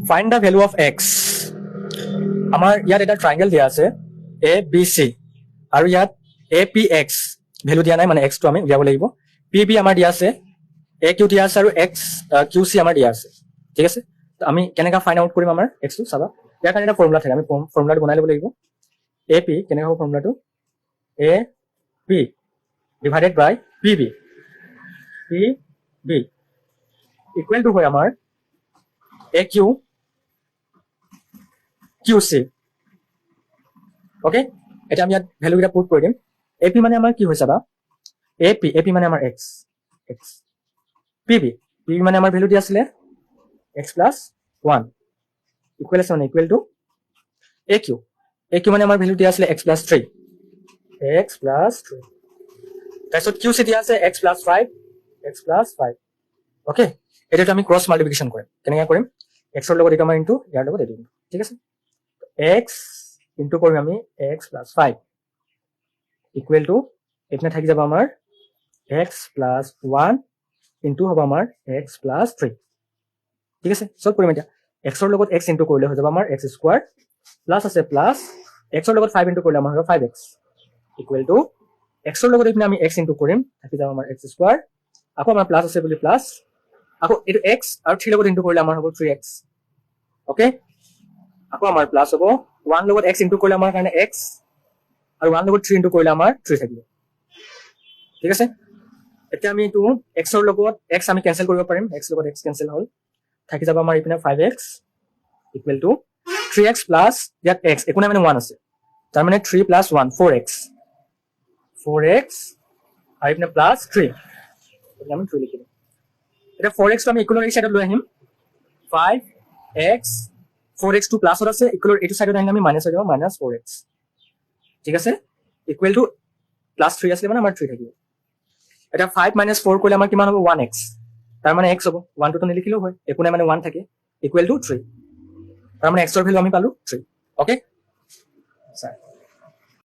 Find the value of x. আমাৰ ইয়াত এটা ট্ৰাইংগেল দিয়া আছে এ বি চি, আৰু ইয়াত এ পি এক্স ভেলু দিয়া নাই, মানে এক্সটো আমি উলিয়াব লাগিব। পি বি আমাৰ দিয়া আছে, এ কিউ দিয়া আছে, আৰু এক্স কিউ চি আমাৰ দিয়া আছে। ঠিক আছে, আমি কেনেকৈ ফাইণ্ড আউট কৰিম আমাৰ এক্সটো চাবা। ইয়াৰ কাৰণে এটা ফৰ্মুলা থাকে, আমি ফৰ্মুলাটো বনাই ল'ব লাগিব। এ পি কেনেকৈ হ'ব ফৰ্মুলাটো, A P divided by P B, P B equal to হয় আমাৰ A Q Q C. Okay, এতিয়া আমি ইয়াত ভেলুকেইটা পুট কৰি দিম। এ পি মানে আমাৰ কি হৈছে বা এ পি মানে আমাৰ এক্স, পি বি মানে আমাৰ ভেলু দিয়া আছিলে এক্স প্লাছ 1 ইকুৱেল আছে, মানে ইকুৱেল টু এ কিউ মানে আমাৰ ভেলু দিয়া আছিলে এক্স প্লাছ 3, তাৰপিছত কিউ চি দিয়া আছে এক্স প্লাছ 5, অ'কে। এতিয়াতো আমি ক্ৰছ মাল্টিপ্লিকেশ্যন কৰিম। কেনেকৈ কৰিম, এক্সৰ লগত এইটো আমাৰ ইনটু ইয়াৰ লগত এইটো ইনটু। ঠিক আছে, এক্স ইনটু কৰিম আমি এক্স প্লাছ 5 ইকুৱেল টু এইপিনে থাকি যাব আমাৰ এক্স প্লাছ 1 ইনটু হ'ব আমাৰ এক্স প্লাছ 3। ঠিক আছে, চব কৰিম এতিয়া। এক্সৰ লগত এক্স ইনটু কৰিলে হৈ যাব আমাৰ এক্স স্কোৱাৰ, প্লাছ আছে প্লাছ এক্সৰ লগত 5 ইনটু কৰিলে আমাৰ হ'ব 5x ইকুৱেল টু এক্সৰ লগত এইপিনে আমি এক্স ইনটু কৰিম, থাকি যাব আমাৰ এক্স স্কোৱাৰ, আকৌ আমাৰ প্লাছ আছে বুলি প্লাছ, আকৌ এইটো এক্স আৰু 3 লগত ইনটু কৰিলে আমাৰ হ'ব 3x। অ'কে, আকৌ আমাৰ প্লাছ হ'ব 1 লগত এক্স ইনটু কৰিলে আমাৰ কাৰণে এক্স, আৰু 1 লগত 3 ইনটু কৰিলে আমাৰ 3 থাকিব। ঠিক আছে, এতিয়া আমি এইটো এক্সৰ লগত এক্স আমি কেঞ্চেল কৰিব পাৰিম, এক্স লগত এক্স কেঞ্চেল হ'ল, থাকি যাব আমাৰ এইপিনে 5x equal to 3x plus ইয়াত এক্স একো নাই মানে 1 আছে, তাৰমানে 3 প্লাছ 1 4x আৰু এইপিনে প্লাছ 3 আমি 3 লিখিম। এতিয়া 4x টো আমি ইকুৱেলৰ এই চাইডত লৈ আহিম, 5x 4x টো প্লাছত আছে, ইকুৱেলৰ এইটো চাইডত আহিলে আমি মাইনাছ হৈ যাব, মাইনাছ 4x। ঠিক আছে, ইকুৱেল টু প্লাছ 3 আছিলে মানে আমাৰ 3 থাকিব। এতিয়া 5 মাইনাছ 4 কৰিলে আমাৰ কিমান হ'ব 1x, তাৰমানে x হ'ব, 1 টোতো নিলিখিলেও হয়, একো নাই মানে 1 থাকে, ইকুৱেল টু 3, তাৰমানে এক্সৰ ভেলু আমি পালো 3। অ'কে,